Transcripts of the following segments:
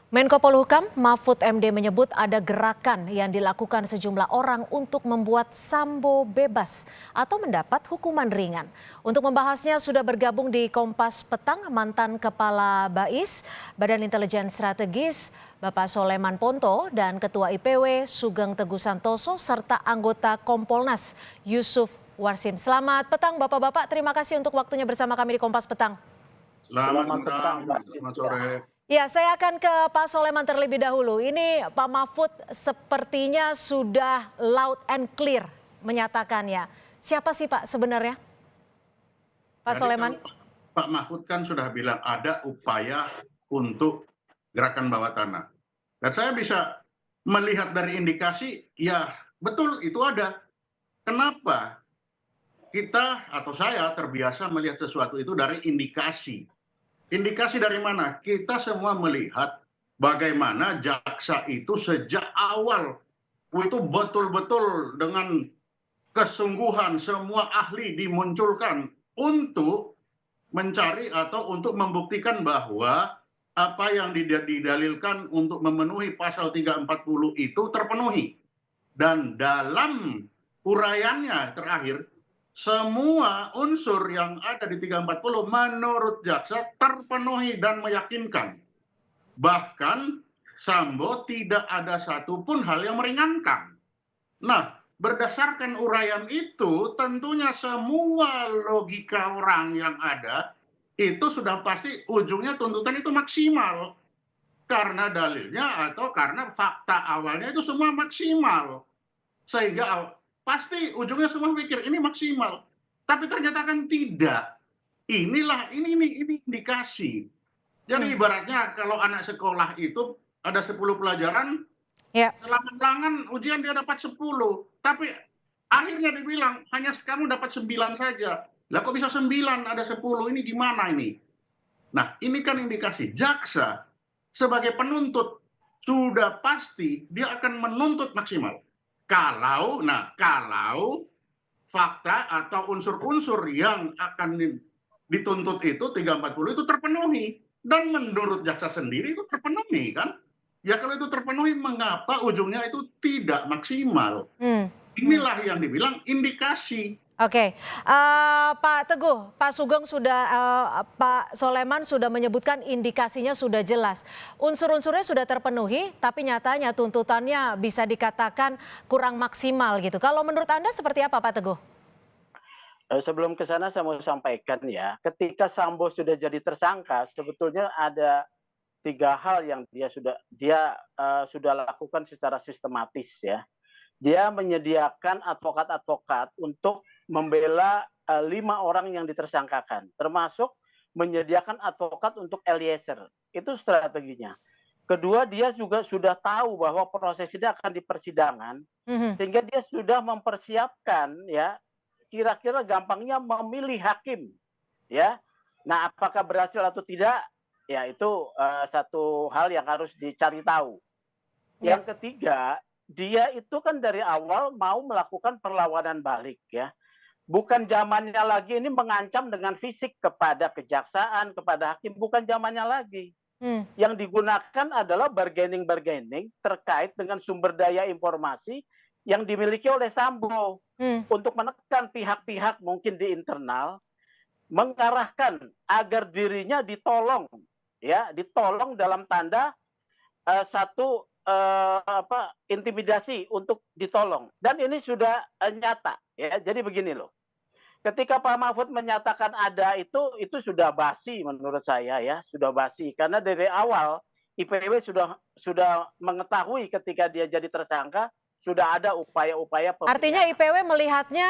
Menko Polhukam Mahfud MD menyebut ada gerakan yang dilakukan sejumlah orang untuk membuat Sambo bebas atau mendapat hukuman ringan. Untuk membahasnya sudah bergabung di Kompas Petang mantan Kepala BAIS, Badan Intelijen Strategis, Bapak Soleman Ponto dan Ketua IPW Sugeng Teguh Santoso serta anggota Kompolnas Yusuf Warsim. Selamat petang Bapak-Bapak, terima kasih untuk waktunya bersama kami di Kompas Petang. Selamat petang, selamat sore. Ya, saya akan ke Pak Soleman terlebih dahulu. Ini Pak Mahfud sepertinya sudah loud and clear menyatakannya. Siapa sih Pak sebenarnya? Pak Jadi Soleman? Pak Mahfud kan sudah bilang ada upaya untuk gerakan bawah tanah. Dan saya bisa melihat dari indikasi, ya betul itu ada. Kenapa? Kita atau saya terbiasa melihat sesuatu itu dari indikasi. Indikasi dari mana? Kita semua melihat bagaimana jaksa itu sejak awal itu betul-betul dengan kesungguhan semua ahli dimunculkan untuk mencari atau untuk membuktikan bahwa apa yang didalilkan untuk memenuhi pasal 340 itu terpenuhi. Dan dalam uraiannya terakhir, semua unsur yang ada di 340 menurut jaksa terpenuhi dan meyakinkan. Bahkan Sambo tidak ada satupun hal yang meringankan. Nah, berdasarkan uraian itu, tentunya semua logika orang yang ada itu sudah pasti ujungnya tuntutan itu maksimal. Karena dalilnya atau karena fakta awalnya itu semua maksimal. Sehingga pasti ujungnya semua pikir ini maksimal. Tapi ternyata kan tidak. Ini indikasi. Jadi ibaratnya kalau anak sekolah itu ada 10 pelajaran, Ya. selama ulangan ujian dia dapat 10, tapi akhirnya dibilang hanya kamu dapat 9 saja. Lah kok bisa 9 ada 10, ini gimana ini? Nah, ini kan indikasi jaksa sebagai penuntut sudah pasti dia akan menuntut maksimal. Kalau fakta atau unsur-unsur yang akan dituntut itu 340 itu terpenuhi, dan menurut jaksa sendiri itu terpenuhi kan? Ya kalau itu terpenuhi, mengapa ujungnya itu tidak maksimal? Inilah yang dibilang indikasi. Oke, Pak Teguh, Pak Sugeng sudah, Pak Soleman sudah menyebutkan indikasinya sudah jelas. Unsur-unsurnya sudah terpenuhi, tapi nyatanya tuntutannya bisa dikatakan kurang maksimal gitu. Kalau menurut Anda seperti apa Pak Teguh? Sebelum ke sana saya mau sampaikan ya, ketika Sambo sudah jadi tersangka, sebetulnya ada 3 hal yang sudah lakukan secara sistematis ya. Dia menyediakan advokat-advokat untuk membela 5 orang yang ditersangkakan, termasuk menyediakan advokat untuk Eliezer. Itu strateginya. Kedua, dia juga sudah tahu bahwa proses ini akan di persidangan, sehingga dia sudah mempersiapkan ya, kira-kira gampangnya memilih hakim ya. Nah, apakah berhasil atau tidak ya itu satu hal yang harus dicari tahu. Yang ketiga, dia itu kan dari awal mau melakukan perlawanan balik ya. Bukan zamannya lagi ini mengancam dengan fisik kepada kejaksaan, kepada hakim, bukan zamannya lagi. Yang digunakan adalah bargaining terkait dengan sumber daya informasi yang dimiliki oleh Sambo untuk menekan pihak-pihak mungkin di internal, mengarahkan agar dirinya ditolong ya, ditolong dalam tanda satu intimidasi untuk ditolong. Dan ini sudah nyata ya. Jadi begini loh. Ketika Pak Mahfud menyatakan ada itu sudah basi menurut saya ya, sudah basi karena dari awal IPW sudah mengetahui ketika dia jadi tersangka sudah ada upaya-upaya pembenahan. Artinya IPW melihatnya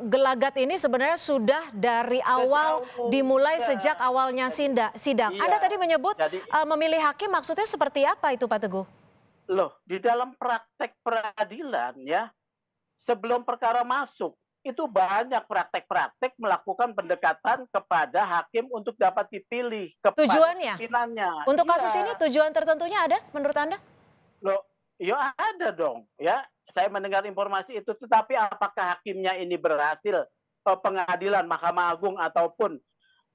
gelagat ini sebenarnya sudah dari awal dimulai sejak awalnya sidang. Anda tadi menyebut memilih hakim, maksudnya seperti apa itu Pak Teguh? Loh, di dalam praktek peradilan ya, sebelum perkara masuk, itu banyak praktek-praktek melakukan pendekatan kepada hakim untuk dapat dipilih kepada Tujuannya? pimpinannya. Untuk kasus ini tujuan tertentunya ada menurut Anda? Loh, ya ada dong ya. Saya mendengar informasi itu, tetapi apakah hakimnya ini berhasil pengadilan Mahkamah Agung ataupun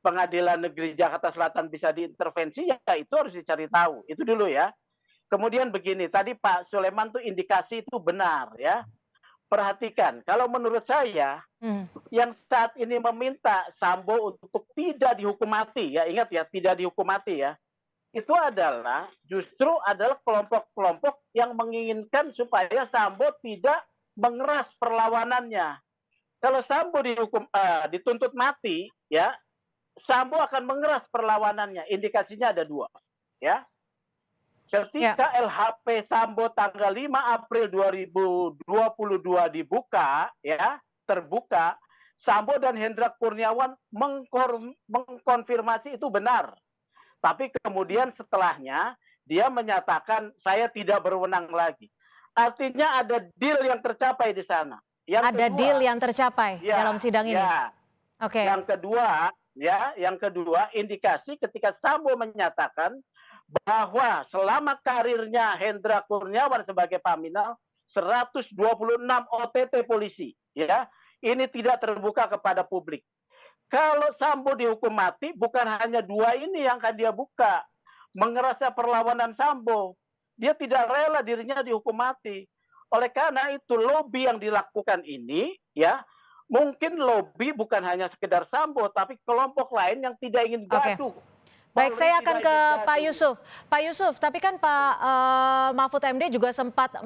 Pengadilan Negeri Jakarta Selatan bisa diintervensi, ya itu harus dicari tahu. Itu dulu ya. Kemudian begini, tadi Pak Sulaiman tuh indikasi itu benar ya. Perhatikan, kalau menurut saya yang saat ini meminta Sambo untuk tidak dihukum mati, ya ingat ya, tidak dihukum mati ya, itu adalah justru adalah kelompok-kelompok yang menginginkan supaya Sambo tidak mengeras perlawanannya. Kalau Sambo dituntut mati, ya Sambo akan mengeras perlawanannya. Indikasinya ada dua, ya. Ketika LHP Sambo tanggal 5 April 2022 dibuka, ya, terbuka, Sambo dan Hendra Kurniawan mengkonfirmasi itu benar. Tapi kemudian setelahnya dia menyatakan saya tidak berwenang lagi. Artinya ada deal yang tercapai di sana. Ada deal yang tercapai dalam sidang ini. Oke. Yang kedua, indikasi ketika Sambo menyatakan bahwa selama karirnya Hendra Kurniawan sebagai Paminal 126 OTT polisi, ya, ini tidak terbuka kepada publik. Kalau Sambo dihukum mati, bukan hanya dua ini yang akan dia buka, mengerasnya perlawanan Sambo. Dia tidak rela dirinya dihukum mati. Oleh karena itu lobby yang dilakukan ini, ya, mungkin lobby bukan hanya sekedar Sambo, tapi kelompok lain yang tidak ingin gaduh. Baik, saya akan ke Pak Yusuf. Pak Yusuf, tapi kan Pak Mahfud MD juga sempat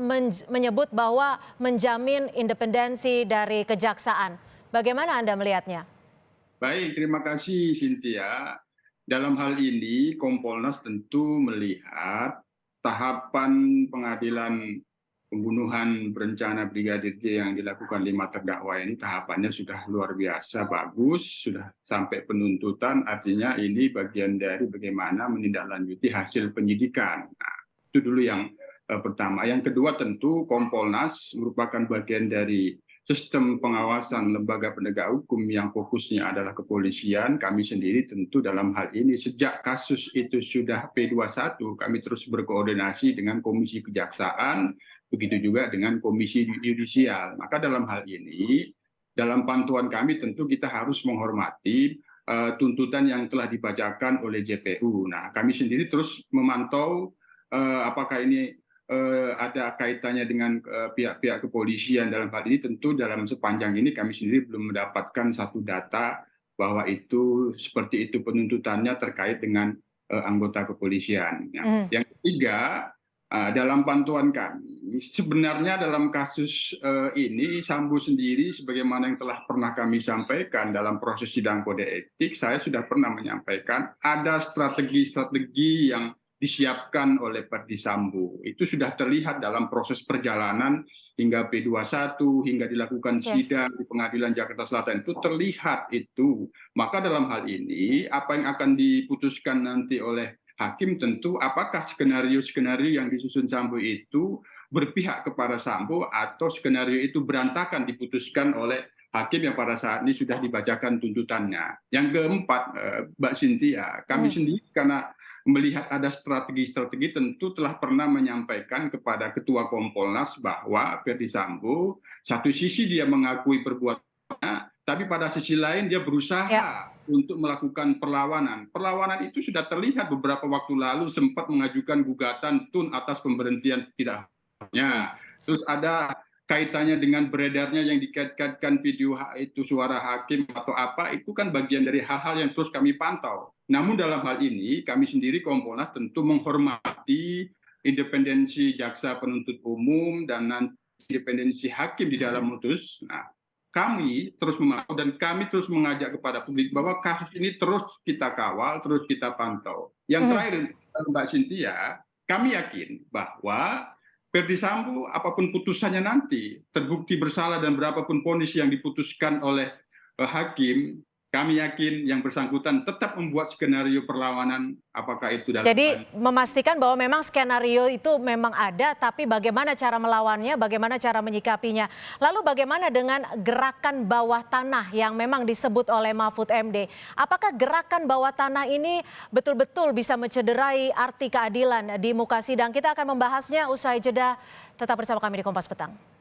menyebut bahwa menjamin independensi dari kejaksaan. Bagaimana Anda melihatnya? Baik, terima kasih Cynthia. Dalam hal ini Kompolnas tentu melihat tahapan pengadilan pembunuhan berencana Brigadir J yang dilakukan 5 terdakwa ini tahapannya sudah luar biasa bagus, sudah sampai penuntutan, artinya ini bagian dari bagaimana menindaklanjuti hasil penyidikan. Nah, itu dulu yang pertama. Yang kedua tentu Kompolnas merupakan bagian dari sistem pengawasan lembaga penegak hukum yang fokusnya adalah kepolisian. Kami sendiri tentu dalam hal ini sejak kasus itu sudah P21 kami terus berkoordinasi dengan Komisi Kejaksaan, begitu juga dengan Komisi Yudisial. Maka dalam hal ini, dalam pantauan kami tentu kita harus menghormati tuntutan yang telah dibacakan oleh JPU. Nah, kami sendiri terus memantau apakah ini ada kaitannya dengan pihak-pihak kepolisian. Dalam hal ini tentu dalam sepanjang ini kami sendiri belum mendapatkan satu data bahwa itu seperti itu penuntutannya terkait dengan anggota kepolisian. Yang ketiga, dalam pantauan kami, sebenarnya dalam kasus ini Sambo sendiri sebagaimana yang telah pernah kami sampaikan dalam proses sidang kode etik, saya sudah pernah menyampaikan ada strategi-strategi yang disiapkan oleh Verdi Sambo. Itu sudah terlihat dalam proses perjalanan hingga P21, hingga dilakukan sidang di Pengadilan Jakarta Selatan, itu terlihat itu. Maka dalam hal ini, apa yang akan diputuskan nanti oleh hakim tentu apakah skenario-skenario yang disusun Sambo itu berpihak kepada Sambo atau skenario itu berantakan diputuskan oleh hakim yang pada saat ini sudah dibacakan tuntutannya. Yang keempat, Mbak Cynthia, kami sendiri karena melihat ada strategi-strategi tentu telah pernah menyampaikan kepada Ketua Kompolnas bahwa Verdi Sambo satu sisi dia mengakui perbuatannya, tapi pada sisi lain dia berusaha untuk melakukan perlawanan. Perlawanan itu sudah terlihat beberapa waktu lalu sempat mengajukan gugatan tun atas pemberhentian tidak hanya. Terus ada kaitannya dengan beredarnya yang dikaitkan video itu suara hakim atau apa, itu kan bagian dari hal-hal yang terus kami pantau. Namun dalam hal ini kami sendiri Kompolnas tentu menghormati independensi jaksa penuntut umum dan nanti independensi hakim di dalam memutus. Nah, kami terus memantau dan kami terus mengajak kepada publik bahwa kasus ini terus kita kawal, terus kita pantau. Yang terakhir Mbak Cynthia, kami yakin bahwa Verdi Sambo apapun putusannya nanti, terbukti bersalah dan berapapun vonis yang diputuskan oleh hakim, kami yakin yang bersangkutan tetap membuat skenario perlawanan, apakah itu dalam... Jadi memastikan bahwa memang skenario itu memang ada, tapi bagaimana cara melawannya, bagaimana cara menyikapinya. Lalu bagaimana dengan gerakan bawah tanah yang memang disebut oleh Mahfud MD? Apakah gerakan bawah tanah ini betul-betul bisa mencederai arti keadilan di muka sidang? Kita akan membahasnya usai jeda. Tetap bersama kami di Kompas Petang.